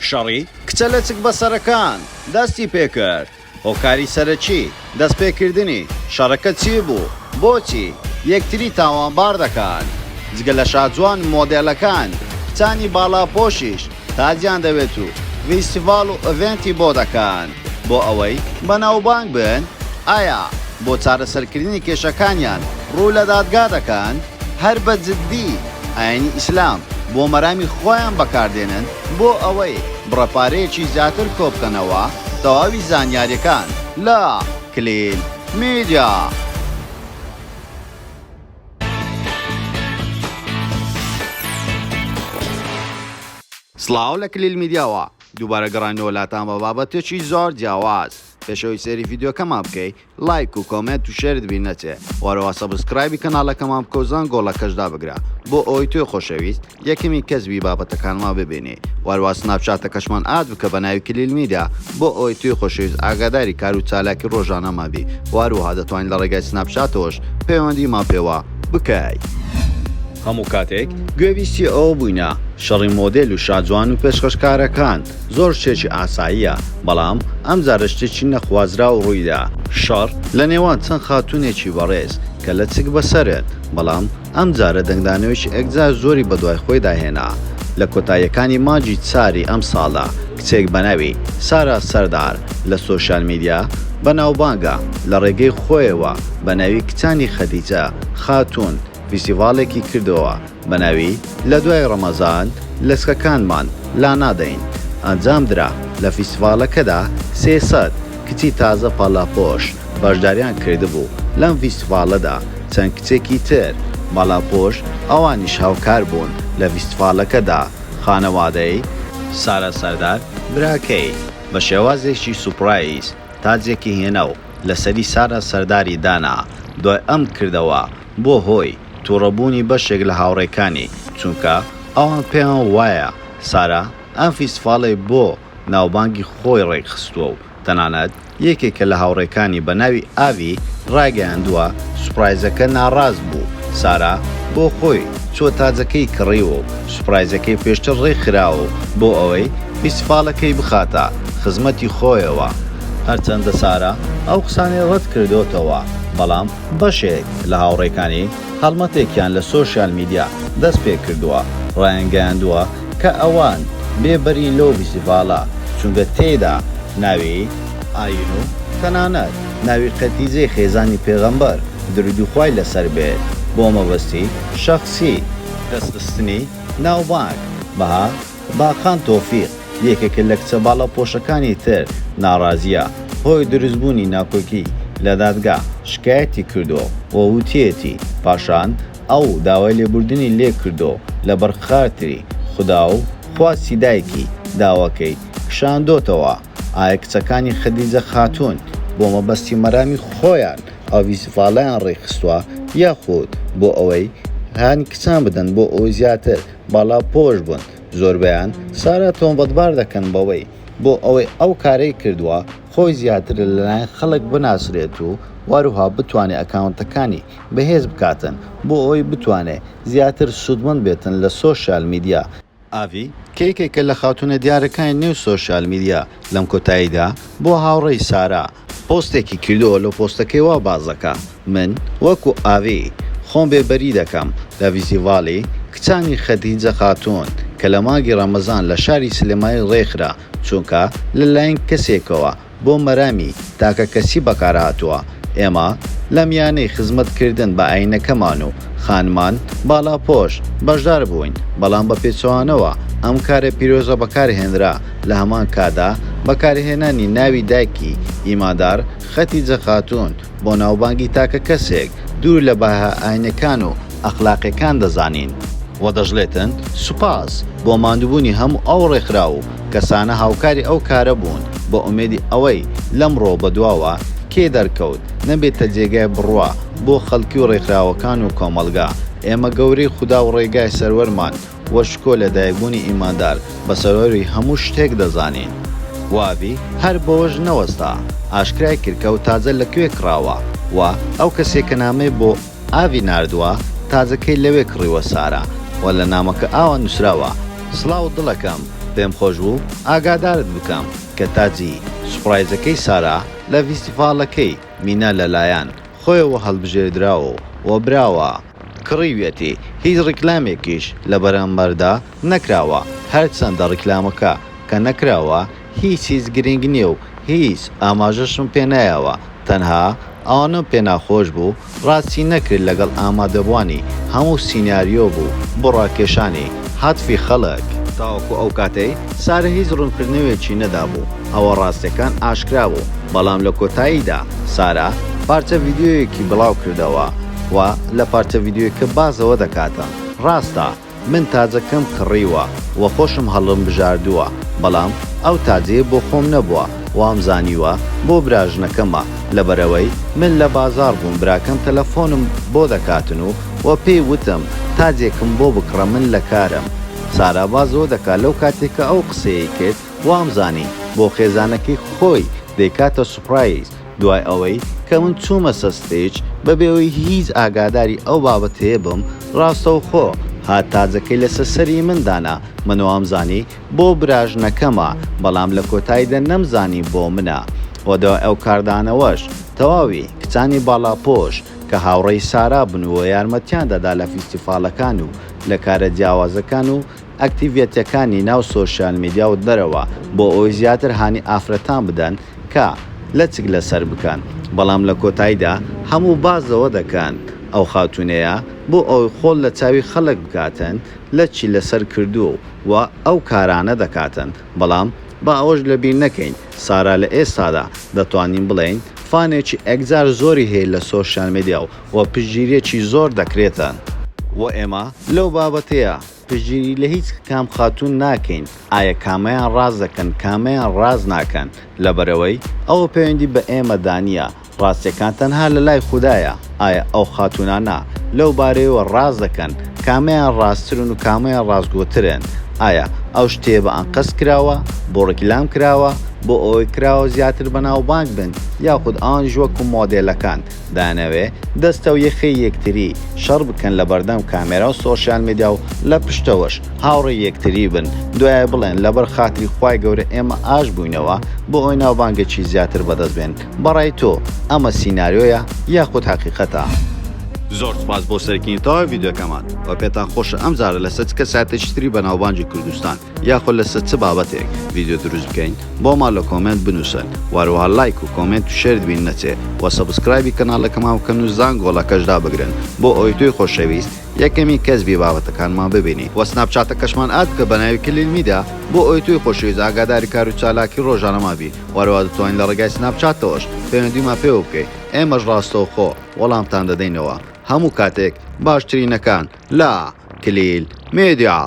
شەڕی کچە لە چک بەسەرەکان دەستی پێکرد. هۆکاری سەرەکی دەستپێکردنی شەڕەکە چی بوو؟ بۆچی یەکتری تاوانبار دەکەن؟ جگە لە شاجوان مۆدێلەکان کچانی باڵاپۆشیش تاجیان دەوێت و فیستیڤاڵ و ئڤێنتی بۆ دەکەن بۆ ئەوەی بەناوبانگ بن. ئایا بۆ چارەسەرکردنی کێشەکانیان ڕوو لە دادگا دەکەن؟ هەر بە جددی ئاینی ئیسلام بۆ مەرامی خۆیان بەکاردێنن بۆ ئەوەی بڕەپارەیەکی زیاتر کۆبکەنەوە تەواوی زانیاریەکان لە کلیل میدیا. سڵاو لە کلیل میدیاوە دووبارە گەڕانەوە لاتان بە بابەتێکی زۆر جیاواز. پێشەوەی سێری ڤیدیۆکەمان بکەی لایک و کۆمنت و شێرت بیر نەچێ، وەرەوە سەبسکرایبی کەناڵەکەمان بکە و زانگۆڵەکەشدا بگرە بۆ ئەوەی توێ خۆشەویست یەکەمی کەسبی بابەتەکانمان ببینێ. وەرەوە سناپچاتەکەشمان ئاد بکە بە ناوی کلیل میدیا بۆ ئەوەی توێ خۆشەویست ئاگاداری کار و چالاکی ڕۆژانەمان بی. وەروەها دەتوانین لە ڕێگای سناپچاتەوەش پەیوەندیمان پێوە بکەی. هەموو کاتێک گوێویستی ئەوە بووینە شەڕی مۆدێل و شاجوان و پێشکەشکارەکان زۆر شتێکی ئاساییە، بەڵام ئەم جارە شتێکی نەخوازرا و ڕوویدا. شەڕ لە نێوان چەند خاتوونێکی بەڕێز کە لە چک بەسەرن، بەڵام ئەم جارە دەنگدانەوەیکی ئەگجار زۆری بەدوای خۆی داهێنا. لە کۆتاییەکانی ماجی چاری ئەم ساڵە کچێک بەناوی سارا سەردار لە سۆشیال میدیا بەناوبانگە لە ڕێگەی خۆیەوە بەناوی کچانی خەدیجە خاتوون فیستیڤاڵێکی کردەوە بەناوی لە دوای ڕەمەزان لەسکەکانمان لا نادەین. ئەنجام درا لە فیستیڤاڵەکەدا 300 کچی تازە پاڵاپۆش بەشداریان کردبوو. لەم فیستیڤاڵەدا چەند کچێکی تر باڵاپۆش ئەوانیش هاوکار بوون لە فیستیڤاڵەکەدا. خانەوادەی سارا سەردار براکەی بە شێوازێکی سوپرایز تاجێکی هێنا و لەسەری سارا سەرداری دانا. دوای ئەم کردەوە بۆ هۆی تووڕەبوونی بەشێک لە هاوڕێکانی، چونکە ئەوان پێیان وایە سارا ئەم فیستیڤاڵی بۆ ناوبانگی خۆی ڕێکخستووە و تەنانەت یەکێکە لە هاوڕێکانی بە ناوی ئاوی ڕاگەیاندووە سوپرایزەکە ناڕاست بوو. سارا بۆ خۆی چۆ تاجەکەی کڕیوە و سوپرایزەکەی پێشتر ڕێکخراوە بۆ ئەوەی فیستیڤاڵەکەی بخاتە خزمەتی خۆیەوە. هەرچەندە سارا ئەو قسانەی ڕەت کردوتەوە، بەڵام بەشێک لە هاوڕێکانی هەڵمەتێکیان لە سۆشیال میدیا دەست پێ کردووە، ڕایانگەیاندووە کە ئەوان بێبەرین لەو فیستیڤاڵە، چونکە تێیدا ناوی ئاین و تەنانەت ناوی خەتیجەی خێزانی پێغەمبەر درود و خوای لەسەر بێت بۆ مەبەستی شەخسی دەستخستنی ناوبانگ. بەها باخان تۆفیق یەکێکە لە کچە باڵاپۆشەکانی تر ناڕازیە هۆی دروستبوونی ناکۆکی لە دادگا شکایەتی کردو و وتیەتی پاشان ئەو داوای لێبوردنی لێ کردو لە بەرخاتری خوددا و خواستی دایکی داواکەی کشاندۆتەوە. ئایا کچەکانی خەدیجە خاتوون بۆ مەبەستی مەرامی خۆیان ئەو فیستیڤاڵەیان ڕێکخستووە یاخود بۆ ئەوەی هانی کچان بدەن بۆ ئەوەی زیاتر باڵاپۆش بوون؟ زۆربەیان سارا تۆمبەتبار دەکەن بەوەی بۆ ئەوەی ئەو کارەی کردووە خۆی زیاتر لەلایەن خەڵک بناسرێت و واروها بتوانێت ئەکاونتەکانی بەهێز بکاتن بۆ ئەوەی بتوانێت زیاتر سوودمەند بێتن لە سۆشیال میدیا. ئاوی کێکێکە لە خاتونە دیارەکانی نێو سۆشیال میدیا لەم کۆتاییدا بۆ هاوڕێی سارا پۆستێکی کردووە لە پۆستەکەی وا بازەکە. من وەکو ئاوی خۆم بێبەری دەکەم لە فیستیڤاڵی کچانی خەدیجە خاتوون کە لە مانگی ڕەمەزان لە شاری سلێمانی ڕێکخرا، چونکە لەلایەن کەسێکەوە بۆ مەرامی تاکە کەسی بەکارهاتووە. ئێمە لە میانەی خزمەتکردن بە ئاینەکەمان و خانمان باڵاپۆش بەشدار بووین، بەڵام بە پێچەوانەوە ئەم کارە پیرۆزە بەکارهێنرا. لە هەمان کادا بەکارهێنانی ناوی دایکی ئیماندار خەتیجە خاتوون بۆ ناوبانگی تاکە کەسێک دوور لە بەها ئاینەکان و ئەخلاقیەکان دەزانین و دەژڵێتن سوپاس بۆ ماندووبوونی هەموو ئەو ڕێکخرا و کەسانە هاوکاری ئەو کارە بوون بۆ ئومێدی ئەوەی لەمڕۆ بەدواوە کێ دەرکەوت نەبێتە جێگای بڕوا بۆ خەڵکی و ڕێکخراوەکان و کۆمەلگا. ئێمە گەورەی خوددا و ڕێگای سەروەرمان وە شکۆ لە دایکبوونی ئیماندار بە سەروەری هەموو شتێک دەزانین. واوی هەر بۆش نەوەستا ئاشکرای کردکە و تازە لەکوێ کراوە و ئەو کەسێکە نامەی بۆ ئاوی ناردووە تازەکەی لەوێ کڕیوە سارا و لە نامەکە ئاوە نووسراوە سڵاو دڵەکەم پێم خۆش بوو ئاگادارت بکەم کە تاجی سوپرایزەکەی سارا لە فیستیڤالەکەی مینە لەلایەن خۆیەوە هەڵبژێردراوە و براوە کڕیوێتی هیچ ڕیکلامێکیش لە بەرامبەردا نەکراوە هەرچەندە ڕیکلامەکە کە نەکراوە هیچ گرنگ نییە و هیچ ئاماژەشم پێ نایەوە تەنها ئەوانم پێ ناخۆش بوو ڕاستی نەکرد لەگەڵ ئامادەبوانی هەموو سیناریۆ بوو بۆ ڕاکێشانی هاتفی خەڵک تاوەکو ئەو کاتەی سارە هیچ ڕوونکردنەوەیەکی نەدابوو ئەوە ڕاستیەکان ئاشکرا بوو بەڵام لە کۆتاییدا سارا پارچە ڤیددیۆیەکی بڵاو کردەوە و لە پارچە ڤیددیۆیەکە بازەوە دەکاتە ڕاستە من تاجەکەم کڕیوە و خۆشم هەڵم بژاردووە بەڵام ئەو تاجەیە بۆ خۆم نەبووە وامزانیوە بۆ براژنەکەمە لەبەرەوەی من لە بازار بووم براکەم تەلەفۆنم بۆ دەکاتن و پێی وتم تاجێکم بۆ بکڕە من لە کارم سارا بازەوە دەکات لەو کاتێککە ئەو قسەیە کرد وامزانی بۆ خێزانەکەی خۆی دەیکاتە سوپرایز دوای ئەوەی کە من چوومە سەستێج بەبێەوەی هیچ ئاگاداری ئەو بابەت هەیە بم ڕاستەوخۆ هات تاجەکەی لەسەر سەری مندانا من وامزانی بۆ براژنەکەمە بەڵام لە کۆتاییدا نەمزانی بۆ منە وەدا ئەو کاردانەوەش تەواوی کچانی باڵاپۆش کە هاوڕێی سارا بنووە یارمەتیان دەدا لە فیستیڤالەکان و لە کارە جیاوازەکان و ئەکتیڤیەتەکانی ناو سۆشیال میدیا و دەرەوە بۆ ئەوی زیاتر هانی ئافرەتان بدەن کە لە چک لەسەر بکەن بەڵام لە کۆتاییدا هەموو بازەوە دەکەن ئەو خاتونەیە بۆ ئەوی خۆل لە چاوی خەڵک بکاتن لە چی لەسەر کردووە و ئەو کارانە دەکاتن بەڵام با ئەوەش لەبیر نەکەین سارا لە ئێستادا دەتوانین بڵێین فانێکی ئەگزار زۆری هەیە لە سۆشیال میدیا و پشگیریەکی زۆر دەکرێتن و ئێمە لەو بابەتەیە پشگیری لە هیچ کام خاتون ناکەین ئایا کامەیان ڕاز دەکەن کامەیان ڕاز ناکەن لەبەرەوەی ئەوە پەیوەندی بە ئێمە دانیە ڕاستیەکان تەنها لە لای خوددایە ئایا ئەو خاتونانە لەو بارەیەوە ڕاز دەکەن کامەیان ڕاستترن و کامەیان ڕاستگۆترن ئایا ئەو شتێ بە ئەنقەس کراوە بۆ ڕێکلام کراوە بۆ ئەوەی کراوە زیاتر بەناوبانگ بن یاخود ئەوان ژوەکو مۆدێلەکان دانەوێ دەستە و یەخی یەکتری شەڕ بکەن لە بەردەم کامێرا و سۆشیال میدیا و لە پشتەوەش هاوڕێ یەکتری بن دوایە بڵێن لەبەر خاتری خوای گەورە ئێمە ئاش بووینەوە بۆ ئەوی ناوبانگێکی زیاتر بەدەست بێن بەڕای تۆ ئەمە سیناریۆیە یاخود حەقیقەتە زۆر سپاس بۆ سەرکردنەوەی ڤیدیۆکەمان و پێتان خۆشە ئەم جارە لەسەر چ کەساتێکی تری بە ناوبانگی کوردستان یاخۆ لەسەر چ بابەتێک ڤیدیۆ دروست بکەین بۆمان لە کۆمنت بنووسن واروها لایک و کۆمنت و شێر بین نەچێ و سەبسکرایبی کەناڵەکەمان بکەن و زانگۆڵەکەشدا بگرن بۆ ئەوی توی خۆشەویست یەکەمی کەسبی بابەتەکانمان ببینی و سناپچاتەکەشمان ئاد بکە بە ناوی کلیل میدیا بۆ ئەوی توی خۆشەویست ئاگاداری کار و چالاکی ڕۆژانەما بی وەرەوە دەتوانین لە ڕێگای سناپچاتەوەش پەیوەندیمان پێوە بکەیت ئێمەش ڕاستەوخۆ وەڵامتان دەدەینەوە هەموو کاتێک باشترینەکان لا کلیل میدیا